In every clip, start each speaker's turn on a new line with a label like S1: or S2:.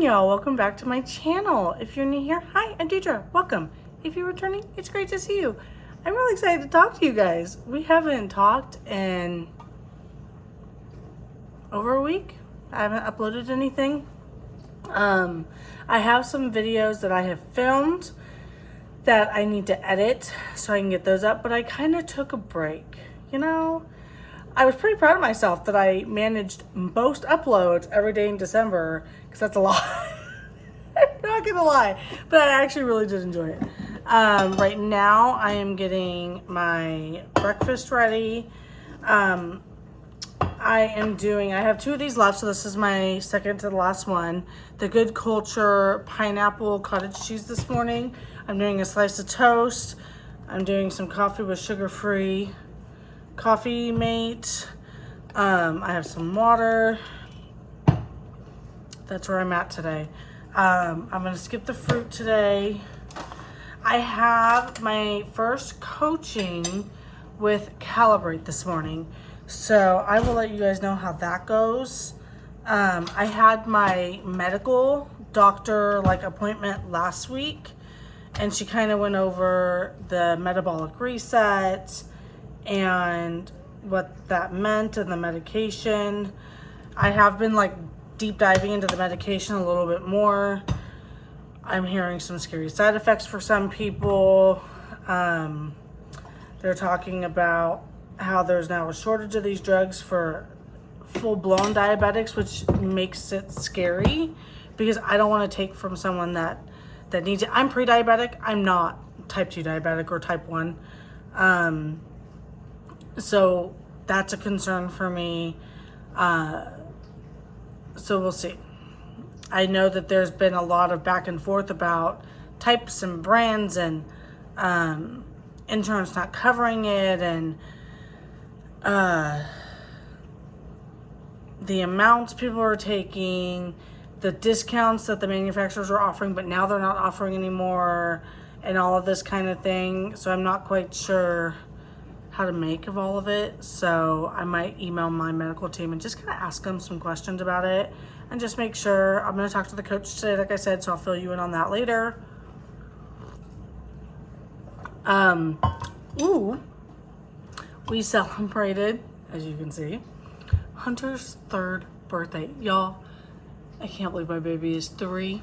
S1: morning, y'all. Welcome back to my channel. If you're new here, hi, I'm Deidre. Welcome. If you're returning, it's great to see you. I'm really excited to talk to you guys. We haven't talked in over a week. I haven't uploaded anything. I have some videos that I have filmed that I need to edit so I can get those up, but I kind of took a break. You know, I was pretty proud of myself that I managed most uploads every day in December, because that's a lot. I'm not gonna lie, but I actually really did enjoy it. Right now I am getting my breakfast ready. I have two of these left, so this is my second to the last one. The Good Culture pineapple cottage cheese this morning. I'm doing a slice of toast. I'm doing some coffee with sugar-free coffee mate. I have some water. That's where I'm at today. I'm gonna skip the fruit today. I have my first coaching with Calibrate this morning, so I will let you guys know how that goes. I had my medical doctor appointment last week, and she kind of went over the metabolic reset and what that meant and the medication. I have been deep diving into the medication a little bit more. I'm hearing some scary side effects for some people. They're talking about how there's now a shortage of these drugs for full-blown diabetics, which makes it scary because I don't want to take from someone that needs it. I'm pre-diabetic. I'm not type 2 diabetic or type 1. So that's a concern for me. So we'll see. I know that there's been a lot of back and forth about types and brands and insurance not covering it, and the amounts people are taking, the discounts that the manufacturers are offering, but now they're not offering anymore, and all of this kind of thing. So I'm not quite sure how to make of all of it. So I might email my medical team and just kind of ask them some questions about it and just make sure. I'm going to talk to the coach today, like I said, so I'll fill you in on that later. We celebrated, as you can see, Hunter's 3rd birthday. Y'all, I can't believe my baby is 3.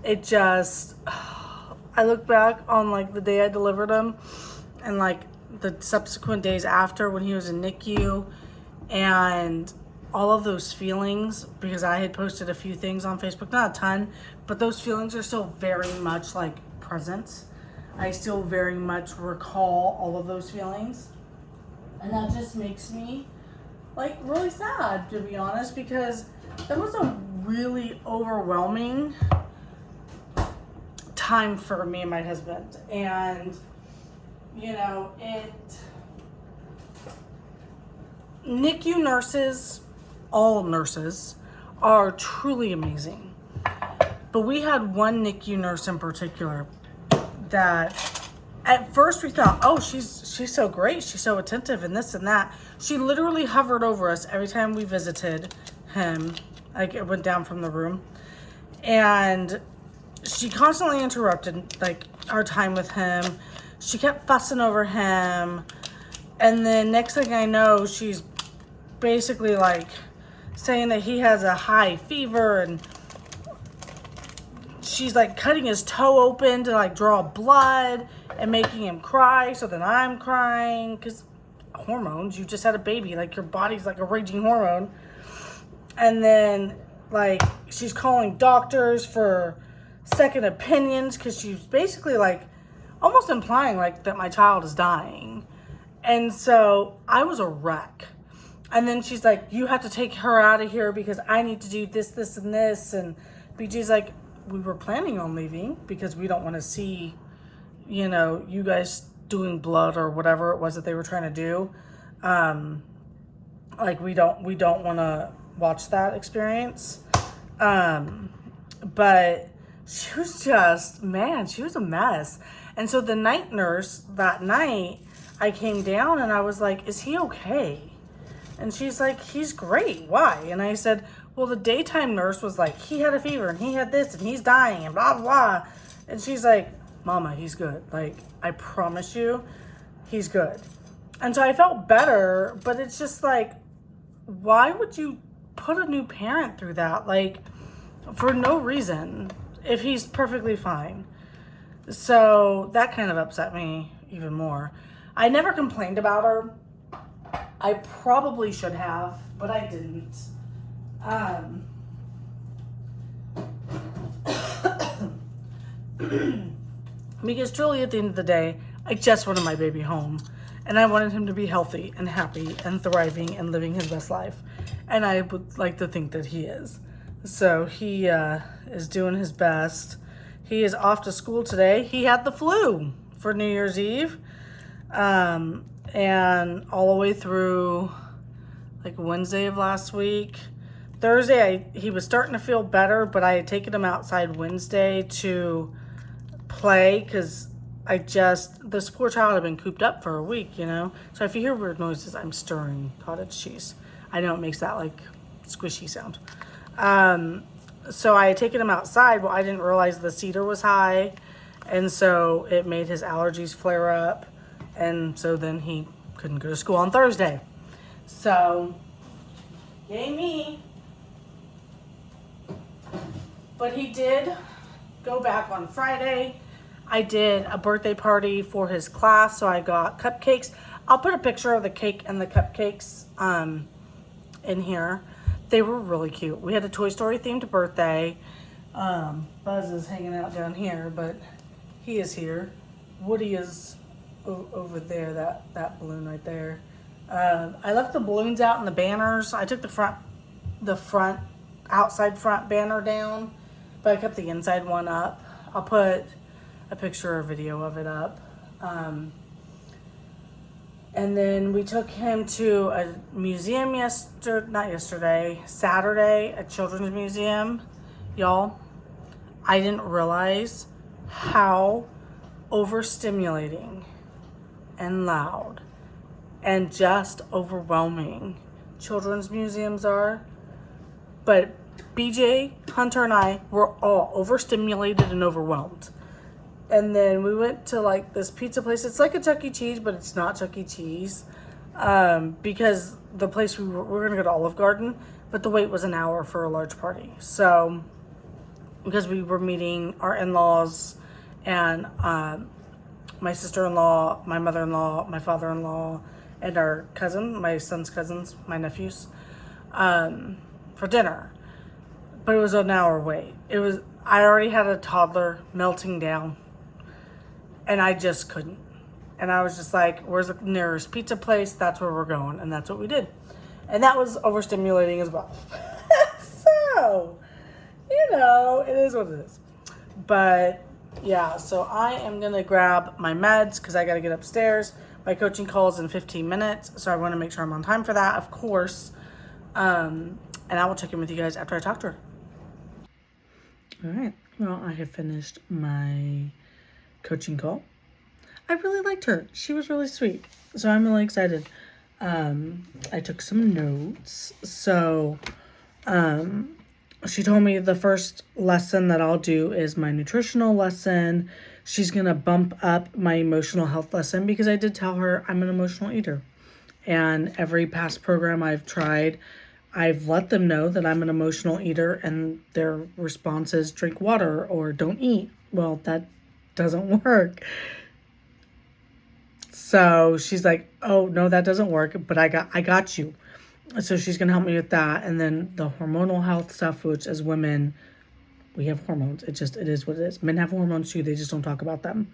S1: It just, I look back on the day I delivered him and the subsequent days after when he was in NICU, and all of those feelings, because I had posted a few things on Facebook, not a ton, but those feelings are still very much present. I still very much recall all of those feelings, and that just makes me really sad, to be honest, because that was a really overwhelming time for me and my husband. And NICU nurses, all nurses, are truly amazing, but we had one NICU nurse in particular that at first we thought, oh, she's so great, she's so attentive and this and that. She literally hovered over us every time we visited him. It went down from the room, and she constantly interrupted our time with him. She kept fussing over him, and then next thing I know, she's basically saying that he has a high fever, and she's cutting his toe open to draw blood and making him cry. So then I'm crying because hormones. You just had a baby, your body's a raging hormone. And then she's calling doctors for second opinions because she's basically almost implying that my child is dying. And so I was a wreck. And then she's you have to take her out of here because I need to do this, this, and this. And BJ's we were planning on leaving because we don't want to see, you guys doing blood or whatever it was that they were trying to do. We don't want to watch that experience. But she was just, man, she was a mess. And so the night nurse that night, I came down and I was is he okay? And she's he's great. Why? And I said, Well, the daytime nurse was like, he had a fever and he had this and he's dying and blah, blah, blah. And she's like, Mama, he's good. Like, I promise you, he's good. And so I felt better, but it's just like, why would you put a new parent through that? Like, for no reason, if he's perfectly fine. So that kind of upset me even more. I never complained about her. I probably should have, but I didn't. Because truly at the end of the day, I just wanted my baby home. And I wanted him to be healthy and happy and thriving and living his best life. And I would like to think that he is. So he is doing his best. He is off to school today. He had the flu for New Year's Eve. And all the way through like Wednesday of last week. Thursday, he was starting to feel better, but I had taken him outside Wednesday to play because this poor child had been cooped up for a week, you know? So if you hear weird noises, I'm stirring cottage cheese. I know it makes that like squishy sound. So I had taken him outside. Well, I didn't realize the cedar was high. And so it made his allergies flare up. And so then he couldn't go to school on Thursday. So, yay me. But he did go back on Friday. I did a birthday party for his class, so I got cupcakes. I'll put a picture of the cake and the cupcakes in here. They were really cute. We had a Toy Story themed birthday. Buzz is hanging out down here, but he is here. Woody is over there, that balloon right there. I left the balloons out and the banners. I took the outside front banner down, but I kept the inside one up. I'll put a picture or video of it up. And then we took him to a museum Saturday, a children's museum. Y'all, I didn't realize how overstimulating and loud and just overwhelming children's museums are. But BJ, Hunter, and I were all overstimulated and overwhelmed. And then we went to like this pizza place. It's like a Chuck E. Cheese, but it's not Chuck E. Cheese. Because the place we were going to go to Olive Garden, but the wait was an hour for a large party. So, because we were meeting our in-laws and my sister-in-law, my mother-in-law, my father-in-law, and our cousin, my son's cousins, my nephews, for dinner. But it was an hour wait. I already had a toddler melting down. And I just couldn't. And I was just like, where's the nearest pizza place? That's where we're going. And that's what we did. And that was overstimulating as well. So, it is what it is. But, yeah, so I am going to grab my meds because I got to get upstairs. My coaching call is in 15 minutes. So I want to make sure I'm on time for that, of course. And I will check in with you guys after I talk to her. All right. Well, I have finished my coaching call. I really liked her. She was really sweet. So I'm really excited. I took some notes. So she told me the first lesson that I'll do is my nutritional lesson. She's going to bump up my emotional health lesson because I did tell her I'm an emotional eater. And every past program I've tried, I've let them know that I'm an emotional eater, and their response is drink water or don't eat. Well, that doesn't work. So she's like, oh, no, that doesn't work, but I got you. So she's going to help me with that. And then the hormonal health stuff, which as women, we have hormones. It is what it is. Men have hormones too. They just don't talk about them.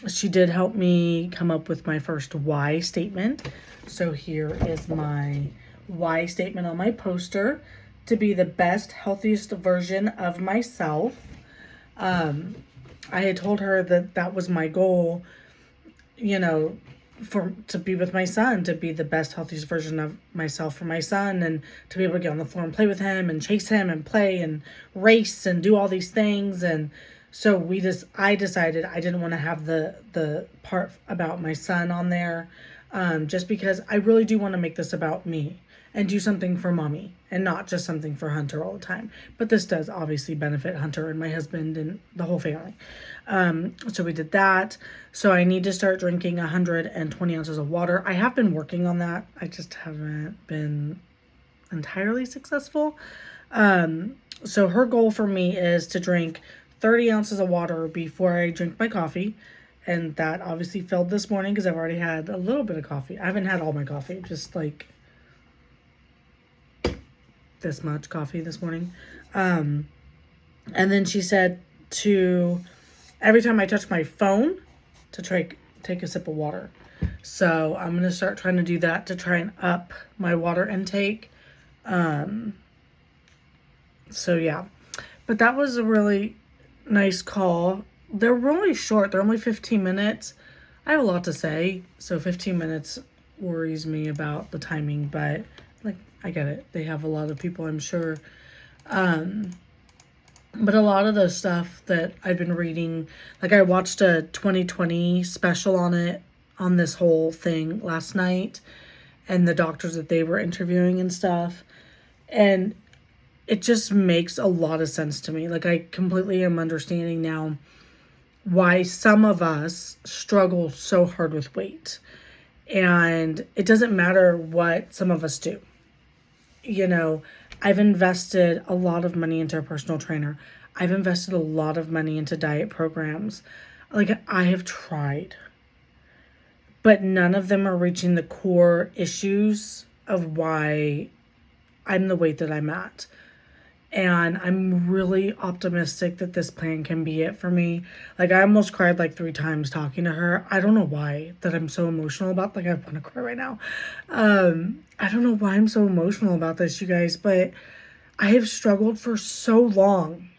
S1: She did help me come up with my first why statement. So here is my why statement on my poster: to be the best, healthiest version of myself. I had told her that was my goal, to be with my son, to be the best, healthiest version of myself for my son, and to be able to get on the floor and play with him and chase him and play and race and do all these things. And so I decided I didn't want to have the part about my son on there, just because I really do want to make this about me and do something for mommy and not just something for Hunter all the time. But this does obviously benefit Hunter and my husband and the whole family. So we did that. So I need to start drinking 120 ounces of water. I have been working on that. I just haven't been entirely successful. So her goal for me is to drink 30 ounces of water before I drink my coffee. And that obviously failed this morning because I've already had a little bit of coffee. I haven't had all my coffee, just like this much coffee this morning. And then she said to, every time I touch my phone, to take a sip of water. So I'm going to start trying to do that to try and up my water intake. So yeah, but that was a really nice call. They're really short. They're only 15 minutes. I have a lot to say, so 15 minutes worries me about the timing, but like, I get it. They have a lot of people, I'm sure. But a lot of the stuff that I've been reading, like I watched a 2020 special on this whole thing last night, and the doctors that they were interviewing and stuff. And it just makes a lot of sense to me. Like, I completely am understanding now why some of us struggle so hard with weight. And it doesn't matter what some of us do. You know, I've invested a lot of money into a personal trainer. I've invested a lot of money into diet programs. Like, I have tried. But none of them are reaching the core issues of why I'm the weight that I'm at. And I'm really optimistic that this plan can be it for me. Like, I almost cried like 3 times talking to her. I don't know why that I'm so emotional about. Like, I want to cry right now. I don't know why I'm so emotional about this, you guys. But I have struggled for so long.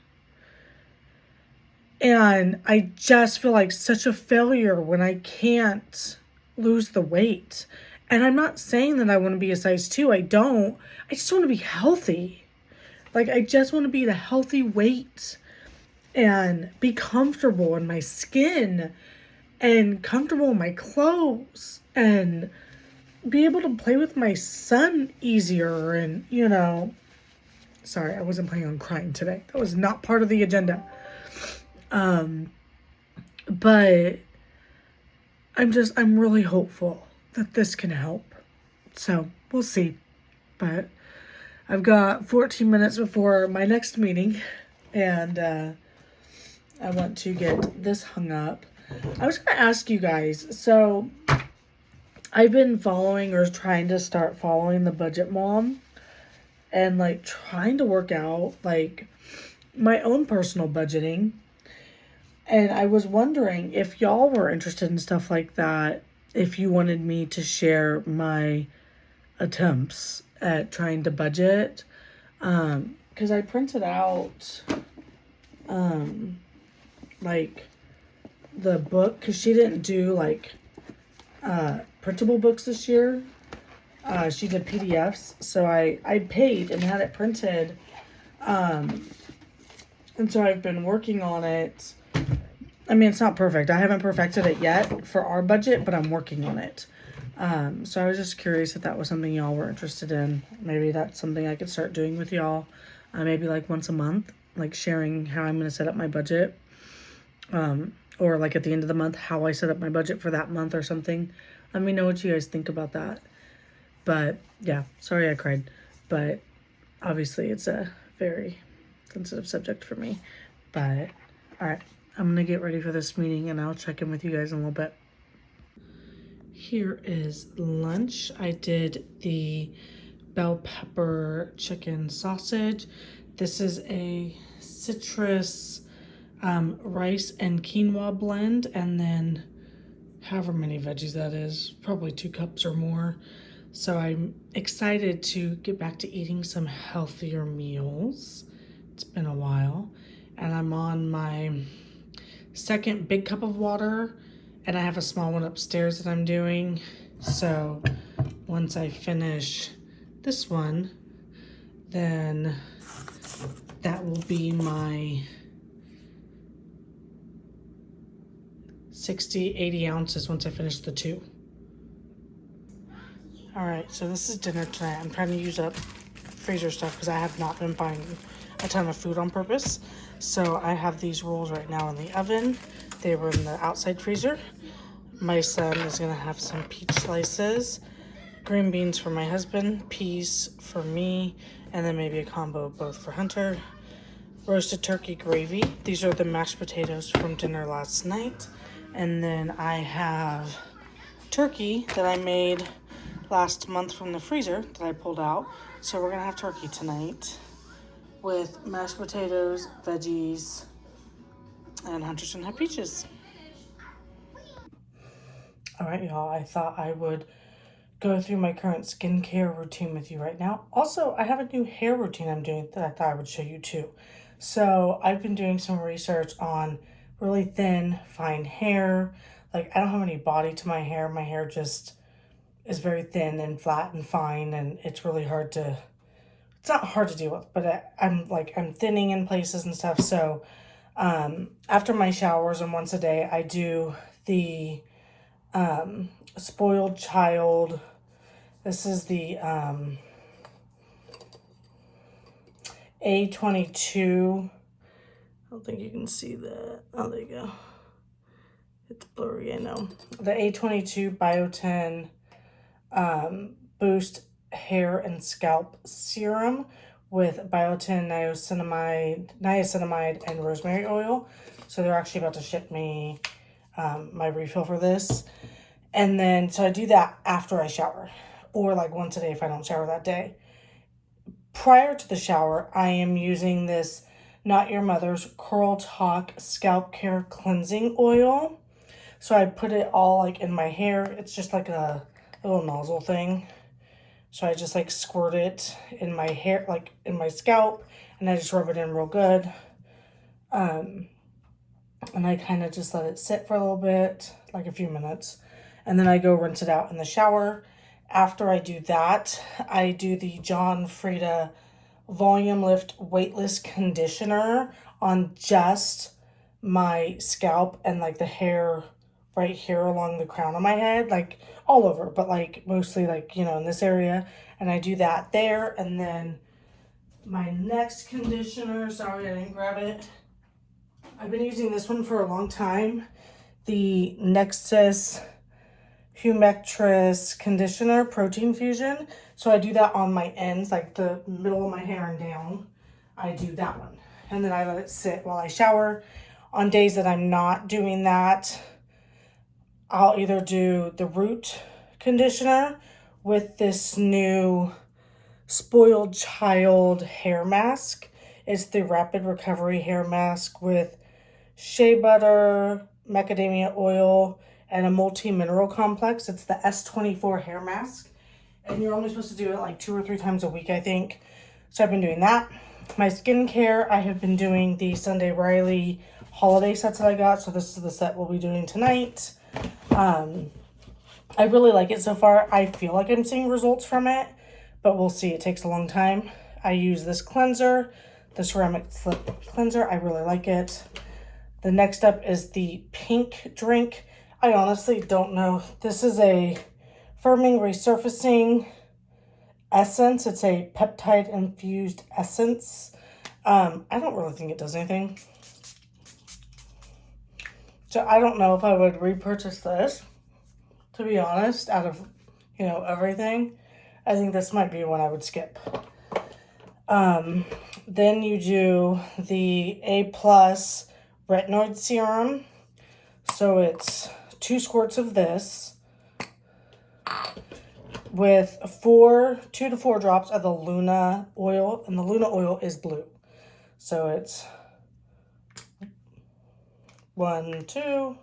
S1: And I just feel like such a failure when I can't lose the weight. And I'm not saying that I want to be a size 2. I don't. I just want to be healthy. Like, I just want to be at a healthy weight and be comfortable in my skin and comfortable in my clothes and be able to play with my son easier. And, you know, sorry, I wasn't planning on crying today. That was not part of the agenda. But I'm really hopeful that this can help. So we'll see. But I've got 14 minutes before my next meeting, and I want to get this hung up. I was going to ask you guys, so I've been following or trying to start following the Budget Mom and like trying to work out like my own personal budgeting. And I was wondering if y'all were interested in stuff like that, if you wanted me to share my attempts at trying to budget, because I printed out like the book, because she didn't do like printable books this year. She did PDFs, so I paid and had it printed, and so I've been working on it. I mean, it's not perfect. I haven't perfected it yet for our budget, but I'm working on it. So I was just curious if that was something y'all were interested in. Maybe that's something I could start doing with y'all. Maybe like once a month, like sharing how I'm going to set up my budget. Or like at the end of the month, how I set up my budget for that month or something. Let me know what you guys think about that. But yeah, sorry I cried. But obviously it's a very sensitive subject for me. But all right, I'm going to get ready for this meeting and I'll check in with you guys in a little bit. Here is lunch. I did the bell pepper chicken sausage. This is a citrus rice and quinoa blend, and then however many veggies that is, probably 2 cups or more. So I'm excited to get back to eating some healthier meals. It's been a while, and I'm on my second big cup of water, and I have a small one upstairs that I'm doing. So once I finish this one, then that will be my 60, 80 ounces once I finish the 2. All right, so this is dinner tonight. I'm trying to use up freezer stuff because I have not been buying a ton of food on purpose. So I have these rolls right now in the oven. They were in the outside freezer. My son is gonna have some peach slices, green beans for my husband, peas for me, and then maybe a combo of both for Hunter. Roasted turkey gravy. These are the mashed potatoes from dinner last night. And then I have turkey that I made last month from the freezer that I pulled out. So we're gonna have turkey tonight with mashed potatoes, veggies, and Hunter's gonna have peaches. All right, y'all, I thought I would go through my current skincare routine with you right now. Also, I have a new hair routine I'm doing that I thought I would show you too. So I've been doing some research on really thin, fine hair. Like, I don't have any body to my hair. My hair just is very thin and flat and fine, and it's really hard to, it's not hard to deal with, but I'm thinning in places and stuff. So after my showers and once a day, I do the Spoiled Child. This is the A22. I don't think you can see that. Oh, there you go. It's blurry, I know. The A22 Biotin Boost Hair and Scalp Serum with biotin, niacinamide, and rosemary oil. So they're actually about to ship me my refill for this. And then, so I do that after I shower, or like once a day if I don't shower that day. Prior to the shower, I am using this Not Your Mother's Curl Talk Scalp Care Cleansing Oil. So I put it all like in my hair. It's just like a little nozzle thing. So I just like squirt it in my hair, like in my scalp, and I just rub it in real good. And I kind of just let it sit for a little bit, like a few minutes. And then I go rinse it out in the shower. After I do that, I do the John Frieda Volume Lift Weightless Conditioner on just my scalp and like the hair right here along the crown of my head, like all over, but like mostly like, you know, in this area. And I do that there. And then my next conditioner, sorry I didn't grab it. I've been using this one for a long time. The Nexus Humectress Conditioner Protein Fusion. So I do that on my ends, like the middle of my hair and down. I do that one. And then I let it sit while I shower. On days that I'm not doing that, I'll either do the Root Conditioner with this new Spoiled Child hair mask. It's the Rapid Recovery hair mask with shea butter, macadamia oil, and a multi-mineral complex. It's the S24 hair mask. And you're only supposed to do it like 2 or 3 times a week, I think. So I've been doing that. My skincare, I have been doing the Sunday Riley holiday sets that I got. So this is the set we'll be doing tonight. I really like it so far. I feel like I'm seeing results from it, but we'll see. It takes a long time. I use this cleanser, the ceramic slip cleanser. I really like it. The next up is the pink drink. I honestly don't know. This is a firming resurfacing essence. It's a peptide infused essence. I don't really think it does anything. So I don't know if I would repurchase this, to be honest, out of, you know, everything. I think this might be one I would skip. Then you do the A+ retinoid serum. So it's 2 squirts of this with 2 to 4 drops of the Luna oil, and the Luna oil is blue. So it's 1, 2.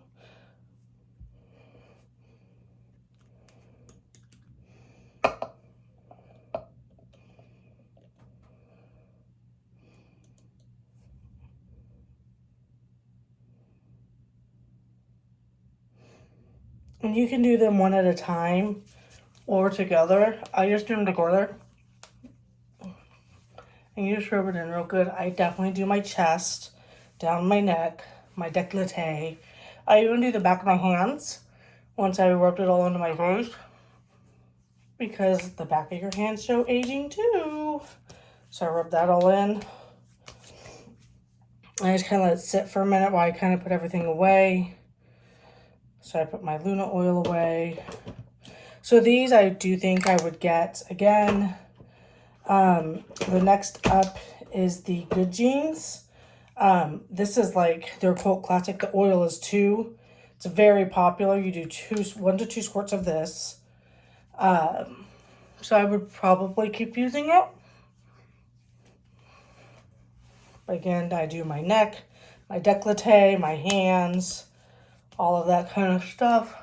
S1: And you can do them one at a time or together. I just do them together. And you just rub it in real good. I definitely do my chest, down my neck, my décolleté. I even do the back of my hands once I rubbed it all into my face. because the back of your hands show aging too. So I rub that all in. I just kind of let it sit for a minute while I kind of put everything away. So I put my Luna oil away. So these I do think I would get again. The next up is the Good Genes. This is like their cult classic. The oil is 2. It's very popular. You do 1 to 2 squirts of this. So I would probably keep using it. Again, I do my neck, my décolleté, my hands, all of that kind of stuff.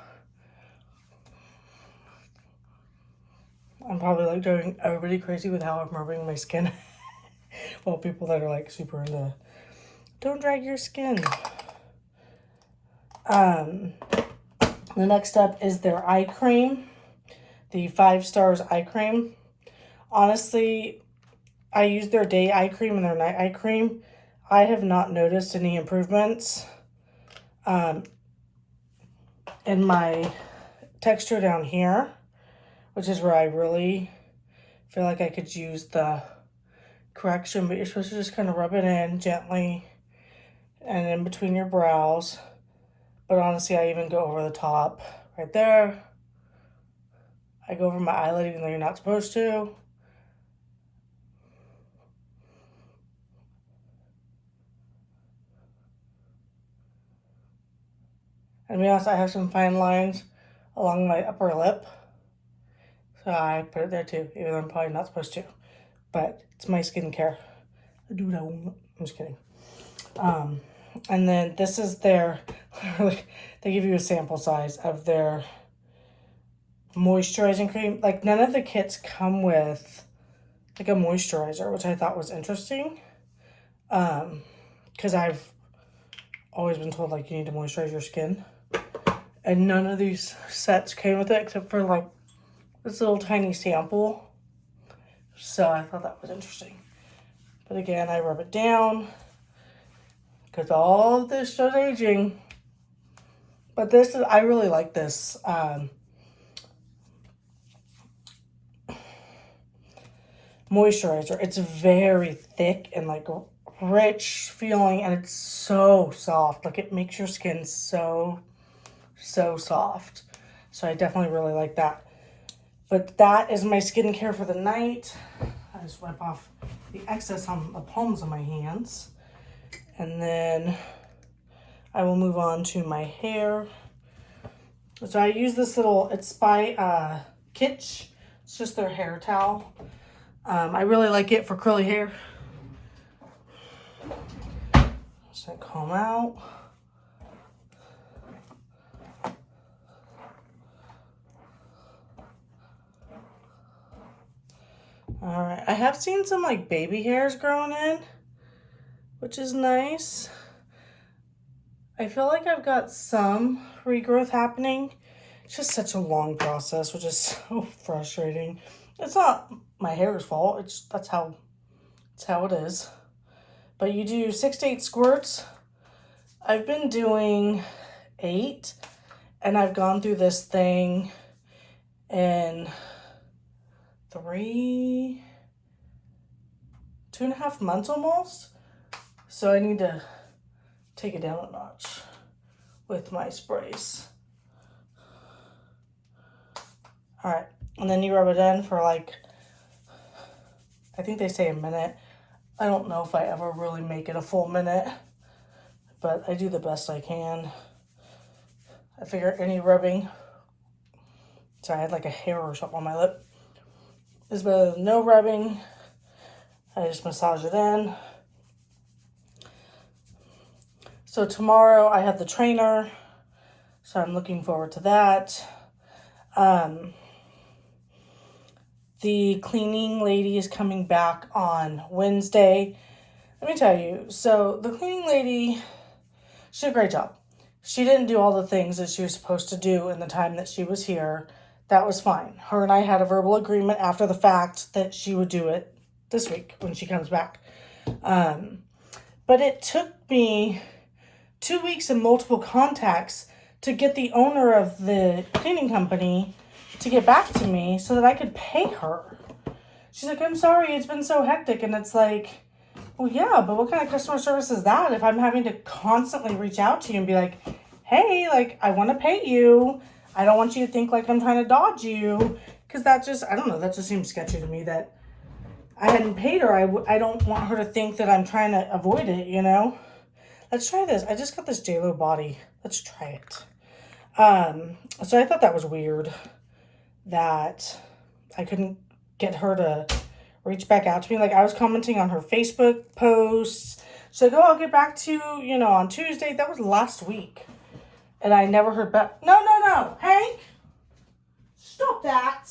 S1: I'm probably like doing everybody crazy with how I'm rubbing my skin. Well, people that are like super into, don't drag your skin. The next up is their eye cream, the 5 Stars eye cream. Honestly, I use their day eye cream and their night eye cream. I have not noticed any improvements in my texture down here, which is where I really feel like I could use the correction, but you're supposed to just kind of rub it in gently and in between your brows. But honestly, I even go over the top right there. I go over my eyelid even though you're not supposed to. And to be honest, I have some fine lines along my upper lip. So I put it there too, even though I'm probably not supposed to. But it's my skincare. I do what I want. I'm just kidding. And then this is their, they give you a sample size of their moisturizing cream. Like none of the kits come with like a moisturizer, which I thought was interesting. Because I've always been told like you need to moisturize your skin. And none of these sets came with it except for like this little tiny sample. So I thought that was interesting. But again, I rub it down because all of this shows aging. But this is, I really like this moisturizer. It's very thick and like rich feeling, and it's so soft. Like it makes your skin so soft. So I definitely really like that. But that is my skincare for the night. I just wipe off the excess on the palms of my hands. And then I will move on to my hair. So I use this little, it's by Kitsch. It's just their hair towel. I really like it for curly hair. Just gonna comb out. All right, I have seen some like baby hairs growing in, which is nice. I feel like I've got some regrowth happening. It's just such a long process, which is so frustrating. It's not my hair's fault. That's how it is. But you do 6 to 8 squirts. I've been doing 8, and I've gone through this thing in 2.5 months almost. So I need to take it down a notch with my sprays. All right, and then you rub it in for like, I think they say a minute. I don't know if I ever really make it a full minute, but I do the best I can. I figure any rubbing, sorry, I had like a hair or something on my lip, is better than no rubbing. I just massage it in. So tomorrow I have the trainer, so I'm looking forward to that. The cleaning lady is coming back on Wednesday. Let me tell you, so the cleaning lady, she did a great job. She didn't do all the things that she was supposed to do in the time that she was here. That was fine. Her and I had a verbal agreement after the fact that she would do it this week when she comes back. But it took me 2 weeks and multiple contacts to get the owner of the cleaning company to get back to me so that I could pay her. She's like, I'm sorry, it's been so hectic. And it's like, well, yeah, but what kind of customer service is that if I'm having to constantly reach out to you and be like, hey, like, I want to pay you. I don't want you to think like I'm trying to dodge you. Because that just, I don't know, that just seems sketchy to me that I hadn't paid her. I don't want her to think that I'm trying to avoid it, you know? Let's try this. I just got this JLo body. Let's try it. So I thought that was weird that I couldn't get her to reach back out to me. Like, I was commenting on her Facebook posts. She's like, oh, I'll get back to you, you know, on Tuesday. That was last week. And I never heard back. No. Hank, stop that.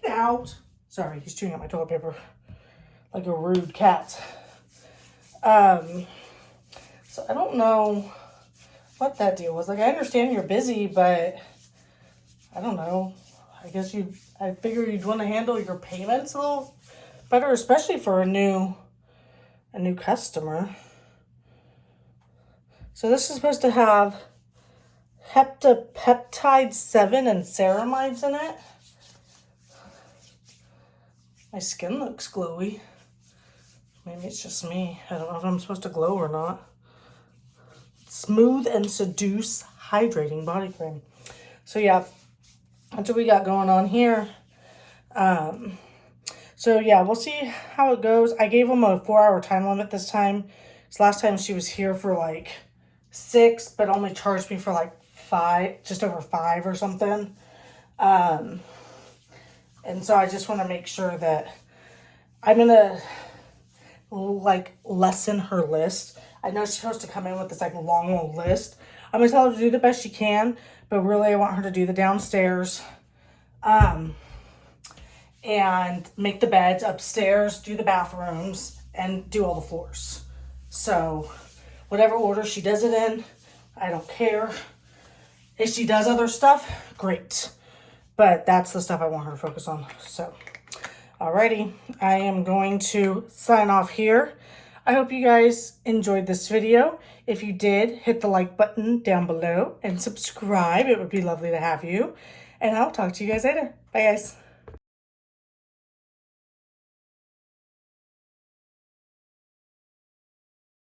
S1: Get out. Sorry, he's chewing up my toilet paper like a rude cat. So I don't know what that deal was. Like, I understand you're busy, but I don't know. I guess I figure you'd want to handle your payments a little better, especially for a new customer. So this is supposed to have heptapeptide 7 and ceramides in it. My skin looks glowy. Maybe it's just me. I don't know if I'm supposed to glow or not. Smooth and Seduce Hydrating Body Cream. So yeah, that's what we got going on here. So yeah, we'll see how it goes. I gave them a 4-hour time limit this time. Because last time she was here for like 6, but only charged me for like 5, just over 5 or something. And so I just want to make sure that I'm going to like lessen her list. I know she's supposed to come in with this like long list. I'm going to tell her to do the best she can, but really I want her to do the downstairs, and make the beds upstairs, do the bathrooms, and do all the floors. So whatever order she does it in, I don't care. If she does other stuff, great. But that's the stuff I want her to focus on. So, alrighty, I am going to sign off here. I hope you guys enjoyed this video. If you did, hit the like button down below and subscribe. It would be lovely to have you. And I'll talk to you guys later. Bye, guys.